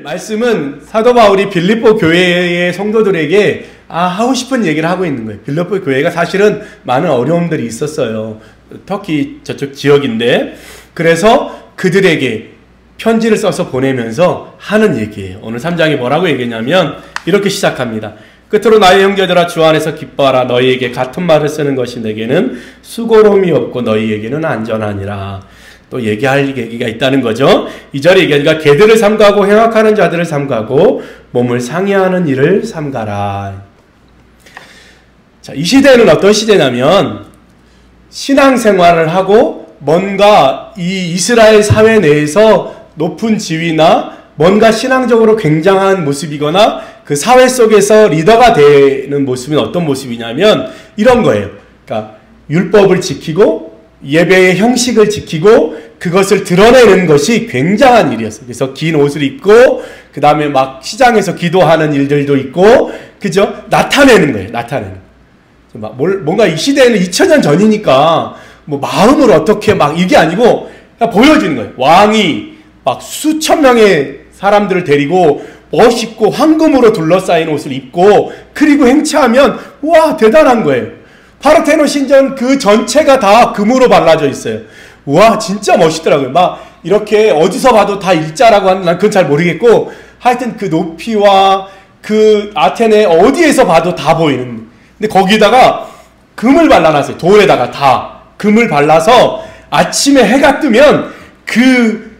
말씀은 사도 바울이 빌립보 교회의 성도들에게 하고 싶은 얘기를 하고 있는 거예요. 빌립보 교회가 사실은 많은 어려움들이 있었어요. 터키 저쪽 지역인데, 그래서 그들에게 편지를 써서 보내면서 하는 얘기예요. 오늘 3장이 뭐라고 얘기했냐면 이렇게 시작합니다. 끝으로 나의 형제들아 주 안에서 기뻐하라. 너희에게 같은 말을 쓰는 것이 내게는 수고로움이 없고 너희에게는 안전하니라. 또 얘기할 얘기가 있다는 거죠. 이 절에 얘기하니까 개들을 삼가고 행악하는 자들을 삼가고 몸을 상해하는 일을 삼가라. 자, 이 시대는 어떤 시대냐면 신앙생활을 하고 뭔가 이 이스라엘 사회 내에서 높은 지위나 뭔가 신앙적으로 굉장한 모습이거나 그 사회 속에서 리더가 되는 모습은 어떤 모습이냐면 이런 거예요. 그러니까 율법을 지키고 예배의 형식을 지키고 그것을 드러내는 것이 굉장한 일이었어요. 그래서 긴 옷을 입고 그 다음에 막 시장에서 기도하는 일들도 있고, 그죠? 나타내는 거예요. 나타내는. 뭔가 이 시대에는 2000년 전이니까 뭐 마음을 어떻게 막 이게 아니고 그냥 보여주는 거예요. 왕이 막 수천 명의 사람들을 데리고 멋있고 황금으로 둘러싸인 옷을 입고 그리고 행차하면 와 대단한 거예요. 파르테논 신전 그 전체가 다 금으로 발라져 있어요. 와 진짜 멋있더라고요. 막 이렇게 어디서 봐도 다 일자라고 하는, 난 그건 잘 모르겠고 하여튼 그 높이와 그 아테네 어디에서 봐도 다 보이는, 근데 거기다가 금을 발라놨어요. 돌에다가 다 금을 발라서 아침에 해가 뜨면 그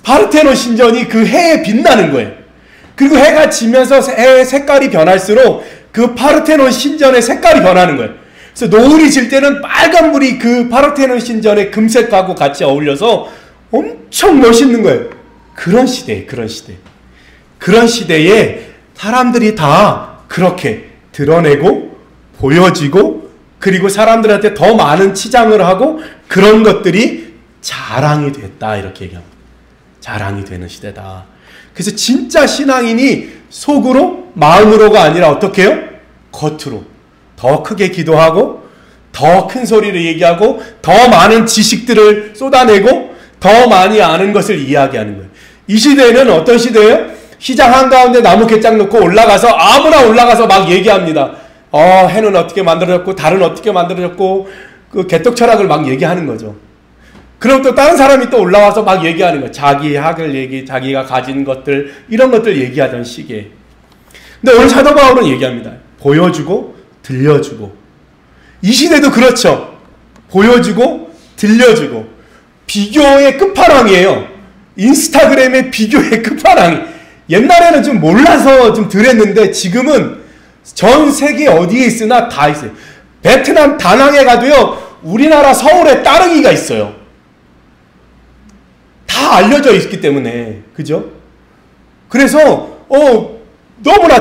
파르테논 신전이 그 해에 빛나는 거예요. 그리고 해가 지면서 해의 색깔이 변할수록 그 파르테논 신전의 색깔이 변하는 거예요. 그래서 노을이 질 때는 빨간불이 그 파르테논 신전의 금색하고 같이 어울려서 엄청 멋있는 거예요. 그런 시대에, 그런 시대. 그런 시대에 사람들이 다 그렇게 드러내고 보여지고 그리고 사람들한테 더 많은 치장을 하고 그런 것들이 자랑이 됐다, 이렇게 얘기합니다. 자랑이 되는 시대다. 그래서 진짜 신앙인이 속으로 마음으로가 아니라 어떻게 해요? 겉으로 더 크게 기도하고 더 큰 소리를 얘기하고 더 많은 지식들을 쏟아내고 더 많이 아는 것을 이야기하는 거예요. 이 시대는 어떤 시대예요? 시장 한가운데 나무 개짝 놓고 올라가서 아무나 올라가서 막 얘기합니다. 해는 어떻게 만들어졌고 달은 어떻게 만들어졌고 그 개떡 철학을 막 얘기하는 거죠. 그럼 또 다른 사람이 또 올라와서 막 얘기하는 거예요. 자기 학을 얘기, 자기가 가진 것들, 이런 것들 얘기하던 시기에. 근데 오늘 사도 바울은 얘기합니다. 보여주고 들려주고. 이 시대도 그렇죠. 보여주고 들려주고. 비교의 끝판왕이에요. 인스타그램의 비교의 끝판왕이. 옛날에는 좀 몰라서 좀 덜 했는데 지금은 전 세계 어디에 있으나 다 있어요. 베트남 다낭에 가도요, 우리나라 서울에 따릉이가 있어요. 다 알려져 있기 때문에, 그죠? 그래서 너무나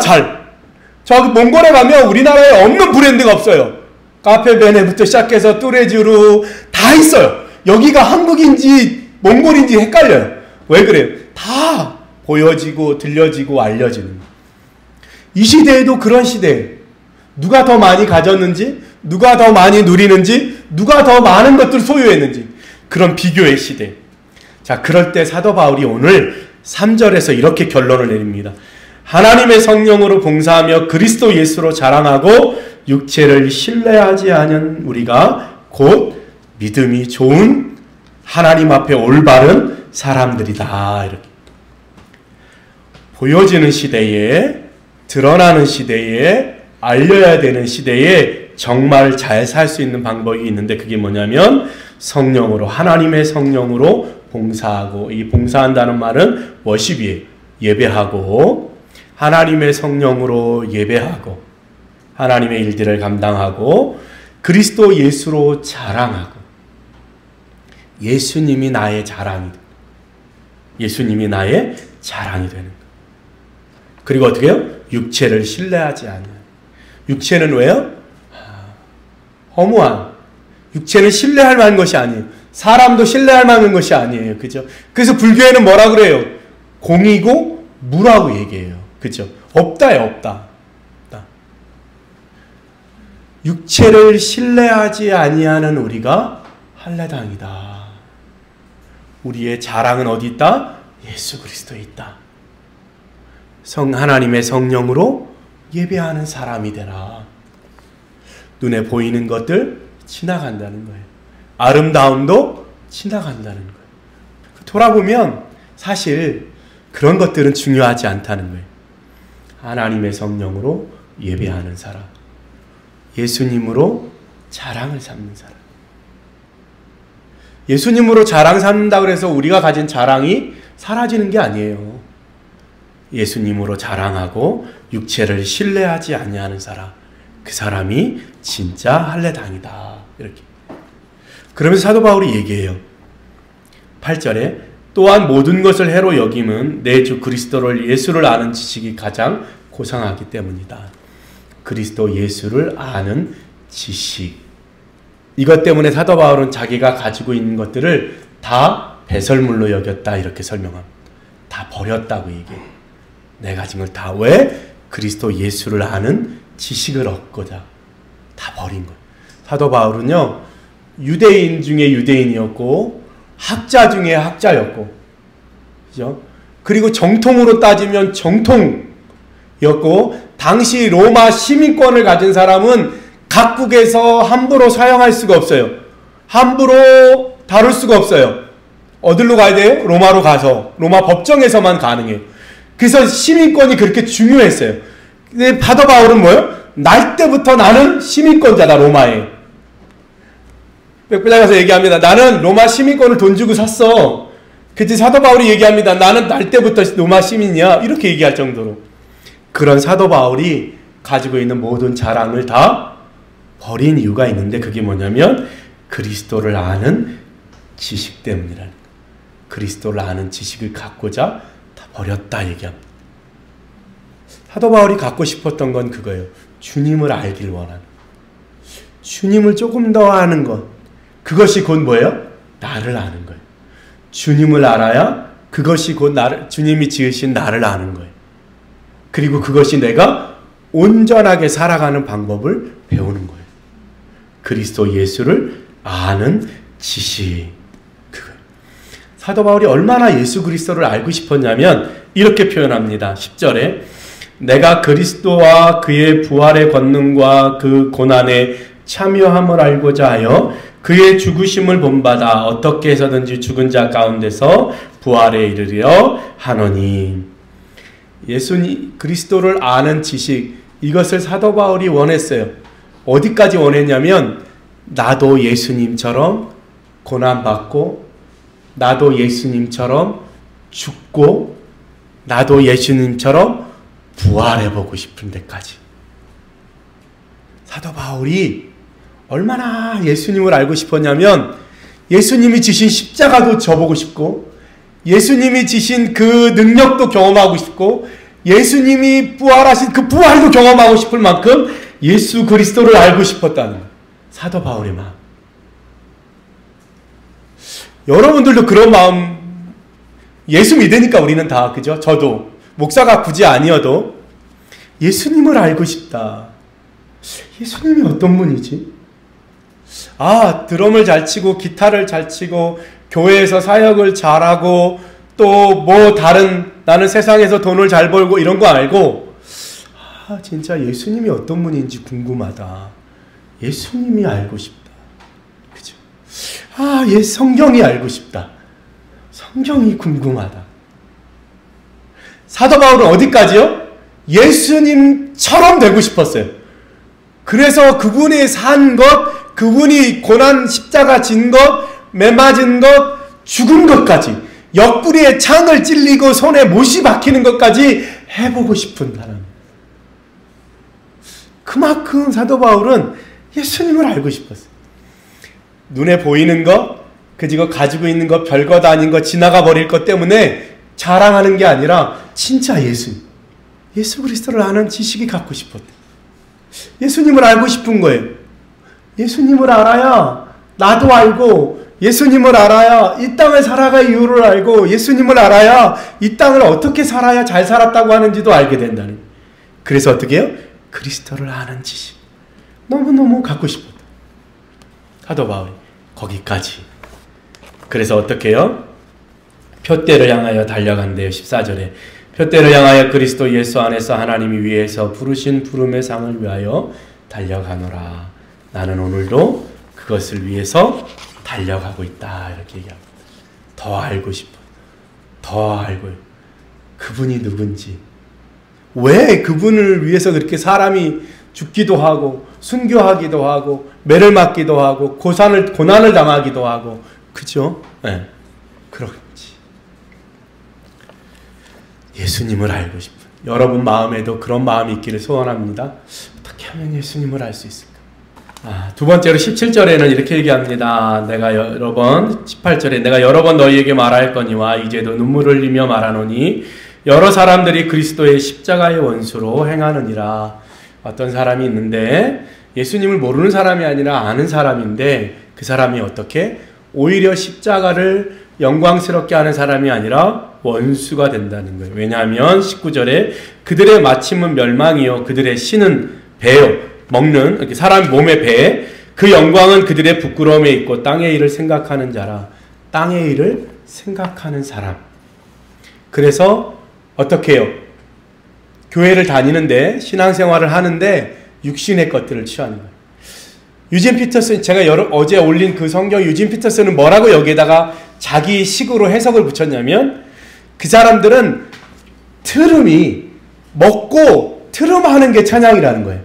저기 몽골에 가면 우리나라에 없는 브랜드가 없어요. 카페베네부터 시작해서 뚜레쥬르 다 있어요. 여기가 한국인지 몽골인지 헷갈려요. 왜 그래요? 다 보여지고 들려지고 알려지는. 이 시대에도 그런 시대예요. 누가 더 많이 가졌는지, 누가 더 많이 누리는지, 누가 더 많은 것들을 소유했는지, 그런 비교의 시대. 자, 그럴 때 사도 바울이 오늘 3절에서 이렇게 결론을 내립니다. 하나님의 성령으로 봉사하며 그리스도 예수로 자랑하고 육체를 신뢰하지 않은 우리가 곧 믿음이 좋은 하나님 앞에 올바른 사람들이다. 이렇게 보여지는 시대에, 드러나는 시대에, 알려야 되는 시대에 정말 잘 살 수 있는 방법이 있는데 그게 뭐냐면 성령으로, 하나님의 성령으로 봉사하고, 이 봉사한다는 말은 워십이에요. 예배하고, 하나님의 성령으로 예배하고, 하나님의 일들을 감당하고, 그리스도 예수로 자랑하고, 예수님이 나의 자랑이 되는, 예수님이 나의 자랑이 되는 것. 그리고 어떻게 해요? 육체를 신뢰하지 않아요. 육체는 왜요? 허무한, 육체는 신뢰할 만한 것이 아니에요. 사람도 신뢰할 만한 것이 아니에요. 그죠? 그래서 불교에는 뭐라 그래요? 공이고 무라고 얘기해요. 그죠? 없다요, 없다. 육체를 신뢰하지 아니하는 우리가 할례당이다. 우리의 자랑은 어디 있다? 예수 그리스도에 있다. 하나님의 성령으로 예배하는 사람이 되라. 눈에 보이는 것들 지나간다는 거예요. 아름다움도 지나간다는 거예요. 돌아보면 사실 그런 것들은 중요하지 않다는 거예요. 하나님의 성령으로 예배하는 사람, 예수님으로 자랑을 삼는 사람. 예수님으로 자랑 삼는다고 해서 우리가 가진 자랑이 사라지는 게 아니에요. 예수님으로 자랑하고 육체를 신뢰하지 아니하는 사람, 그 사람이 진짜 할례당이다. 이렇게. 그러면서 사도 바울이 얘기해요. 8절에 또한 모든 것을 해로 여김은 내 주 그리스도를 예수를 아는 지식이 가장 고상하기 때문이다. 그리스도 예수를 아는 지식. 이것 때문에 사도 바울은 자기가 가지고 있는 것들을 다 배설물로 여겼다 이렇게 설명합니다. 다 버렸다고 얘기해요. 내가 가진 걸 다 왜? 그리스도 예수를 아는 지식을 얻고자 다 버린 거예요. 사도 바울은요, 유대인 중에 유대인이었고 학자 중에 학자였고, 그죠? 그리고 정통으로 따지면 정통이었고, 당시 로마 시민권을 가진 사람은 각국에서 함부로 사용할 수가 없어요. 함부로 다룰 수가 없어요. 어디로 가야 돼요? 로마로 가서 로마 법정에서만 가능해요. 그래서 시민권이 그렇게 중요했어요. 근데 사도 바울은 뭐예요? 날 때부터 나는 시민권자다, 로마에. 백부장 가서 얘기합니다. 나는 로마 시민권을 돈 주고 샀어. 그때 사도 바울이 얘기합니다. 나는 날 때부터 로마 시민이야. 이렇게 얘기할 정도로. 그런 사도 바울이 가지고 있는 모든 자랑을 다 버린 이유가 있는데, 그게 뭐냐면 그리스도를 아는 지식 때문이라는 거예요. 그리스도를 아는 지식을 갖고자 다 버렸다 얘기합니다. 사도 바울이 갖고 싶었던 건 그거예요. 주님을 알길 원하는, 주님을 조금 더 아는 것. 그것이 곧 뭐예요? 나를 아는 거예요. 주님을 알아야 그것이 곧 주님이 지으신 나를 아는 거예요. 그리고 그것이 내가 온전하게 살아가는 방법을 배우는 거예요. 그리스도 예수를 아는 지식. 그거예요. 사도 바울이 얼마나 예수 그리스도를 알고 싶었냐면 이렇게 표현합니다. 10절에 내가 그리스도와 그의 부활의 권능과 그 고난에 참여함을 알고자 하여 그의 죽으심을 본받아 어떻게 해서든지 죽은 자 가운데서 부활에 이르려 하노니. 예수님 그리스도를 아는 지식, 이것을 사도 바울이 원했어요. 어디까지 원했냐면 나도 예수님처럼 고난받고 나도 예수님처럼 죽고 나도 예수님처럼 부활해보고 싶은 데까지. 사도 바울이 얼마나 예수님을 알고 싶었냐면 예수님이 지신 십자가도 져보고 싶고 예수님이 지신 그 능력도 경험하고 싶고 예수님이 부활하신 그 부활도 경험하고 싶을 만큼 예수 그리스도를 알고 싶었다는 거예요. 사도 바울의 마음. 여러분들도 그런 마음, 예수 믿으니까 우리는 다, 그죠? 저도 목사가 굳이 아니어도 예수님을 알고 싶다. 예수님이 어떤 분이지? 아, 드럼을 잘 치고 기타를 잘 치고 교회에서 사역을 잘하고 또 뭐 다른, 나는 세상에서 돈을 잘 벌고 이런 거 알고, 아, 진짜 예수님이 어떤 분인지 궁금하다. 예수님이 알고 싶다. 그죠? 아, 성경이 알고 싶다. 성경이 궁금하다. 사도 바울은 어디까지요? 예수님처럼 되고 싶었어요. 그래서 그분이 산 것, 그분이 고난 십자가 진 것, 매맞은 것, 죽은 것까지, 옆구리에 창을 찔리고 손에 못이 박히는 것까지 해보고 싶은 사람. 그만큼 사도 바울은 예수님을 알고 싶었어요. 눈에 보이는 것, 그리고 가지고 있는 것, 별것 아닌 것, 지나가 버릴 것 때문에 자랑하는 게 아니라 진짜 예수 그리스도를 아는 지식이 갖고 싶었대. 예수님을 알고 싶은 거예요. 예수님을 알아야 나도 알고, 예수님을 알아야 이 땅을 살아갈 이유를 알고, 예수님을 알아야 이 땅을 어떻게 살아야 잘 살았다고 하는지도 알게 된다는 거예요. 그래서 어떻게 해요? 그리스도를 아는 지식. 너무너무 갖고 싶었다. 사도 바울이 거기까지. 그래서 어떻게 해요? 표대를 향하여 달려간대요. 14절에 표대를 향하여 그리스도 예수 안에서 하나님이 위에서 부르신 부름의 상을 위하여 달려가노라. 나는 오늘도 그것을 위해서 달려가고 있다. 이렇게 얘기합니다. 더 알고 싶어. 더 알고 그분이 누군지, 왜 그분을 위해서 그렇게 사람이 죽기도 하고 순교하기도 하고 매를 맞기도 하고 고난을 당하기도 하고, 그죠? 네. 그런지 예수님을 알고 싶은 여러분 마음에도 그런 마음이 있기를 소원합니다. 어떻게 하면 예수님을 알 수 있을까? 두 번째로 17절에는 이렇게 얘기합니다. 18절에 내가 여러 번 너희에게 말하였거니와 이제도 눈물을 흘리며 말하노니 여러 사람들이 그리스도의 십자가의 원수로 행하느니라. 어떤 사람이 있는데 예수님을 모르는 사람이 아니라 아는 사람인데, 그 사람이 어떻게? 오히려 십자가를 영광스럽게 하는 사람이 아니라 원수가 된다는 거예요. 왜냐하면 19절에 그들의 마침은 멸망이요 그들의 신은 배요, 먹는 사람 몸의 배, 그 영광은 그들의 부끄러움에 있고 땅의 일을 생각하는 자라. 땅의 일을 생각하는 사람. 그래서 어떻게 해요? 교회를 다니는데 신앙생활을 하는데 육신의 것들을 취하는 거예요. 유진 피터슨, 제가 어제 올린 그 성경 유진 피터슨은 뭐라고 여기에다가 자기 식으로 해석을 붙였냐면, 그 사람들은 트름이 먹고 트름하는 게 찬양이라는 거예요.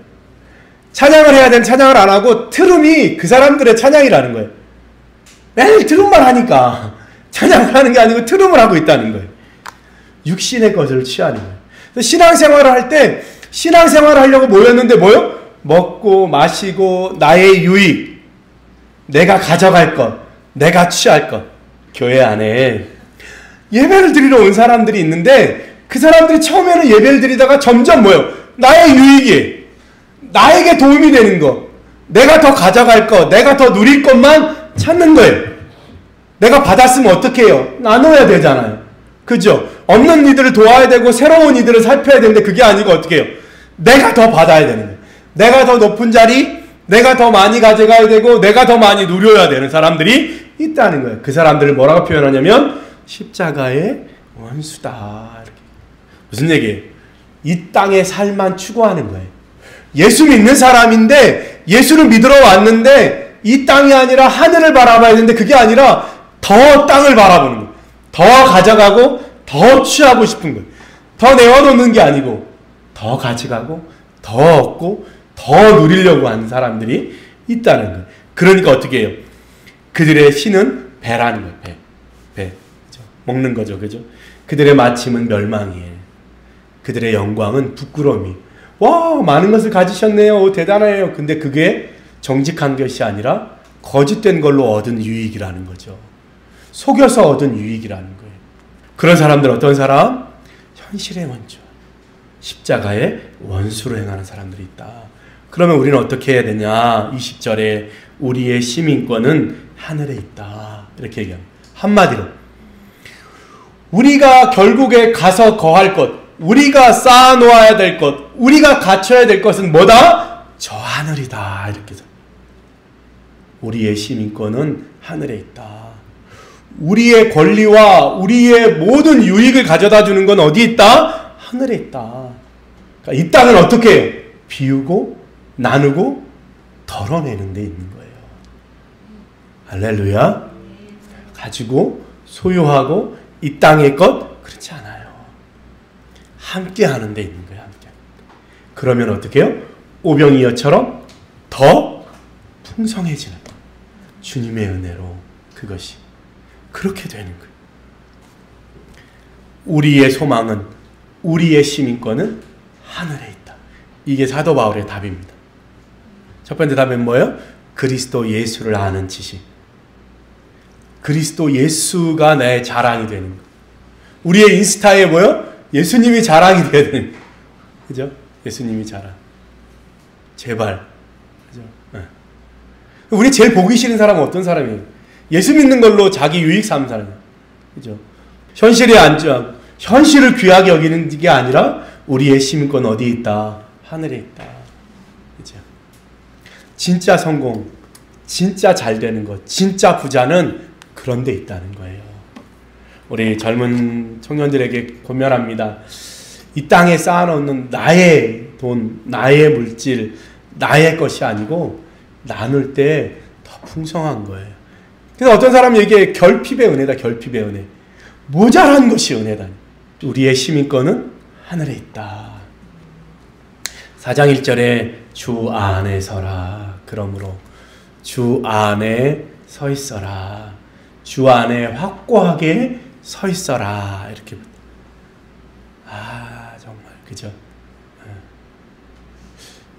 찬양을 해야 되는 찬양을 안 하고 트름이 그 사람들의 찬양이라는 거예요. 매일 트름만 하니까 찬양을 하는 게 아니고 트름을 하고 있다는 거예요. 육신의 것을 취하는 거예요. 신앙생활을 할 때 신앙생활을 하려고 모였는데 뭐요? 먹고 마시고 나의 유익, 내가 가져갈 것, 내가 취할 것. 교회 안에 예배를 드리러 온 사람들이 있는데 그 사람들이 처음에는 예배를 드리다가 점점 뭐요? 나의 유익이, 나에게 도움이 되는 것, 내가 더 가져갈 것, 내가 더 누릴 것만 찾는 거예요. 내가 받았으면 어떻게 해요? 나눠야 되잖아요. 그죠? 없는 이들을 도와야 되고 새로운 이들을 살펴야 되는데 그게 아니고 어떻게 해요? 내가 더 받아야 되는 거예요. 내가 더 높은 자리, 내가 더 많이 가져가야 되고 내가 더 많이 누려야 되는 사람들이 있다는 거예요. 그 사람들을 뭐라고 표현하냐면 십자가의 원수다. 이렇게. 무슨 얘기예요? 이 땅의 삶만 추구하는 거예요. 예수 믿는 사람인데 예수를 믿으러 왔는데 이 땅이 아니라 하늘을 바라봐야 되는데 그게 아니라 더 땅을 바라보는 거예요. 더 가져가고 더 취하고 싶은 거예요. 더 내어놓는 게 아니고 더 가져가고 더 얻고 더 누리려고 하는 사람들이 있다는 거예요. 그러니까 어떻게 해요? 그들의 신은 배라는 거예요. 배. 그죠? 먹는 거죠. 그죠? 그들의 마침은 멸망이에요. 그들의 영광은 부끄러움이. 와, 많은 것을 가지셨네요. 대단해요. 근데 그게 정직한 것이 아니라 거짓된 걸로 얻은 유익이라는 거죠. 속여서 얻은 유익이라는 거예요. 그런 사람들 어떤 사람? 현실의 원조, 십자가의 원수로 행하는 사람들이 있다. 그러면 우리는 어떻게 해야 되냐? 20절에 우리의 시민권은 하늘에 있다. 이렇게 얘기합니다. 한마디로 우리가 결국에 가서 거할 것, 우리가 쌓아놓아야 될 것, 우리가 갖춰야 될 것은 뭐다? 저 하늘이다. 이렇게 해서 우리의 시민권은 하늘에 있다. 우리의 권리와 우리의 모든 유익을 가져다 주는 건 어디에 있다? 하늘에 있다. 그러니까 이 땅은 어떻게 해요? 비우고 나누고 덜어내는 데 있는 거예요. 할렐루야. 가지고 소유하고 이 땅의 것 그렇지 않아요. 함께 하는 데 있는 거예요. 함께. 그러면 어떻게 해요? 오병이어처럼 더 풍성해지는 거예요. 주님의 은혜로 그것이 그렇게 되는 거예요. 우리의 소망은, 우리의 시민권은 하늘에 있다. 이게 사도 바울의 답입니다. 첫 번째 답은 뭐예요? 그리스도 예수를 아는 지식. 그리스도 예수가 내 자랑이 되는 거예요. 우리의 인스타에 뭐예요? 예수님이 자랑이 돼야 되는 거예요. 그죠? 예수님이 자랑. 제발. 그죠? 네. 우리 제일 보기 싫은 사람은 어떤 사람이에요? 예수 믿는 걸로 자기 유익 삼는 사람이에요. 그죠? 현실에 안주하고 현실을 귀하게 여기는 게 아니라 우리의 시민권 어디에 있다? 하늘에 있다. 그죠? 진짜 성공, 진짜 잘 되는 것, 진짜 부자는 그런 데 있다는 거예요. 우리 젊은 청년들에게 권면합니다. 이 땅에 쌓아놓는 나의 돈, 나의 물질, 나의 것이 아니고 나눌 때 더 풍성한 거예요. 그래서 어떤 사람이 이게 결핍의 은혜다, 결핍의 은혜. 모자란 것이 은혜다. 우리의 시민권은 하늘에 있다. 4장 1절에 주 안에 서라. 그러므로 주 안에 서 있어라. 주 안에 확고하게 서 있어라. 이렇게. 정말 그죠?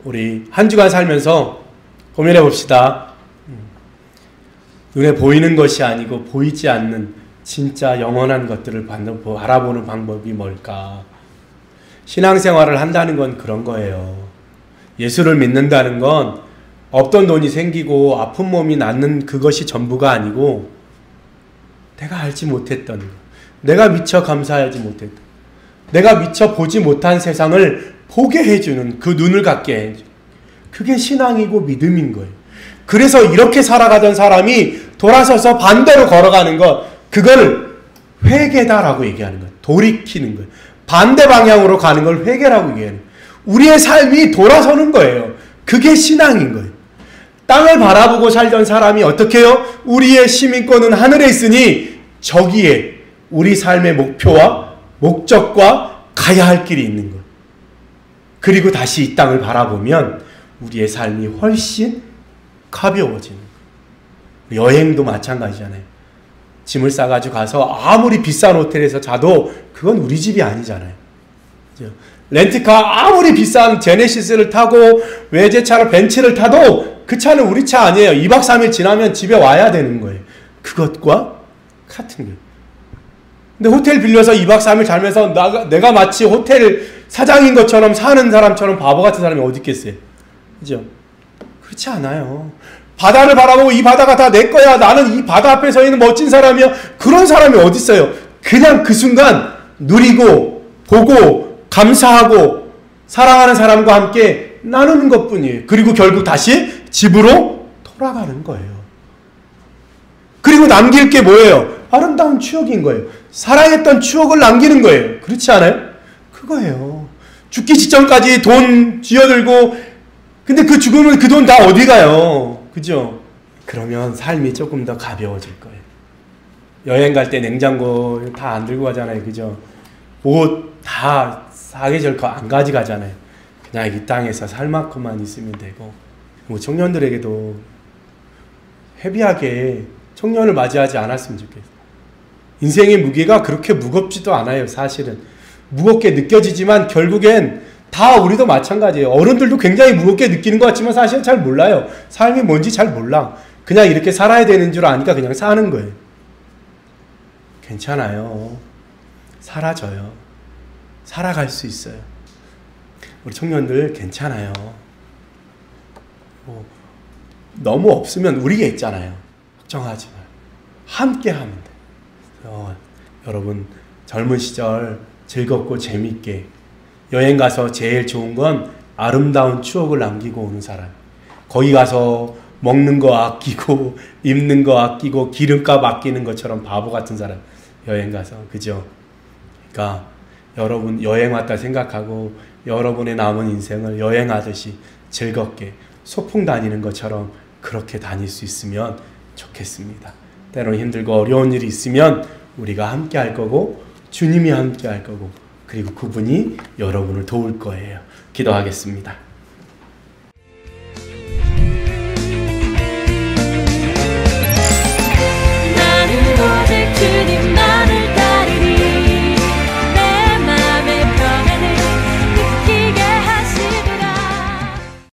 우리 한 주간 살면서 고민해 봅시다. 눈에 보이는 것이 아니고 보이지 않는 진짜 영원한 것들을 바라보는 방법이 뭘까? 신앙생활을 한다는 건 그런 거예요. 예수를 믿는다는 건 없던 돈이 생기고 아픈 몸이 낫는 그것이 전부가 아니고 내가 알지 못했던 것, 내가 미처 감사하지 못했던, 내가 미처 보지 못한 세상을 보게 해주는 그 눈을 갖게 해주는, 그게 신앙이고 믿음인 거예요. 그래서 이렇게 살아가던 사람이 돌아서서 반대로 걸어가는 것, 그걸 회개다라고 얘기하는 거예요. 돌이키는 거예요. 반대 방향으로 가는 걸 회개라고 얘기하는 거예요. 우리의 삶이 돌아서는 거예요. 그게 신앙인 거예요. 땅을 바라보고 살던 사람이 어떻게 해요? 우리의 시민권은 하늘에 있으니 저기에 우리 삶의 목표와 목적과 가야 할 길이 있는 거예요. 그리고 다시 이 땅을 바라보면 우리의 삶이 훨씬 가벼워지는 거예요. 여행도 마찬가지잖아요. 짐을 싸가지고 가서 아무리 비싼 호텔에서 자도 그건 우리 집이 아니잖아요. 그죠? 렌트카 아무리 비싼 제네시스를 타고 외제차를 벤츠를 타도 그 차는 우리 차 아니에요. 2박 3일 지나면 집에 와야 되는 거예요. 그것과 같은 거예요. 근데 호텔 빌려서 2박 3일 살면서 내가 마치 호텔 사장인 것처럼 사는 사람처럼 바보 같은 사람이 어디 있겠어요? 그죠? 그렇지 않아요. 바다를 바라보고 이 바다가 다 내 거야. 나는 이 바다 앞에 서 있는 멋진 사람이야. 그런 사람이 어디 있어요? 그냥 그 순간 누리고 보고 감사하고 사랑하는 사람과 함께 나누는 것뿐이에요. 그리고 결국 다시 집으로 돌아가는 거예요. 그리고 남길 게 뭐예요? 아름다운 추억인 거예요. 사랑했던 추억을 남기는 거예요. 그렇지 않아요? 그거예요. 죽기 직전까지 돈 쥐어들고 근데 그 죽으면 그 돈 다 어디 가요? 그죠? 그러면 삶이 조금 더 가벼워질 거예요. 여행 갈 때 냉장고 다 안 들고 가잖아요. 그죠? 옷 다 사계절 안 가져가잖아요. 그냥 이 땅에서 살 만큼만 있으면 되고. 뭐 청년들에게도 헤비하게 청년을 맞이하지 않았으면 좋겠어요. 인생의 무게가 그렇게 무겁지도 않아요. 사실은 무겁게 느껴지지만 결국엔 다 우리도 마찬가지예요. 어른들도 굉장히 무겁게 느끼는 것 같지만 사실은 잘 몰라요. 삶이 뭔지 잘 몰라. 그냥 이렇게 살아야 되는 줄 아니까 그냥 사는 거예요. 괜찮아요. 사라져요. 살아갈 수 있어요. 우리 청년들 괜찮아요. 너무 없으면 우리가 있잖아요. 걱정하지 마요. 함께 하면 돼요. 여러분 젊은 시절 즐겁고 재밌게 여행 가서 제일 좋은 건 아름다운 추억을 남기고 오는 사람. 거기 가서 먹는 거 아끼고 입는 거 아끼고 기름값 아끼는 것처럼 바보 같은 사람. 여행 가서. 그죠? 그러니까 여러분 여행 왔다 생각하고 여러분의 남은 인생을 여행하듯이 즐겁게 소풍 다니는 것처럼 그렇게 다닐 수 있으면 좋겠습니다. 때로는 힘들고 어려운 일이 있으면 우리가 함께 할 거고 주님이 함께 할 거고 그리고 그분이 여러분을 도울 거예요. 기도하겠습니다.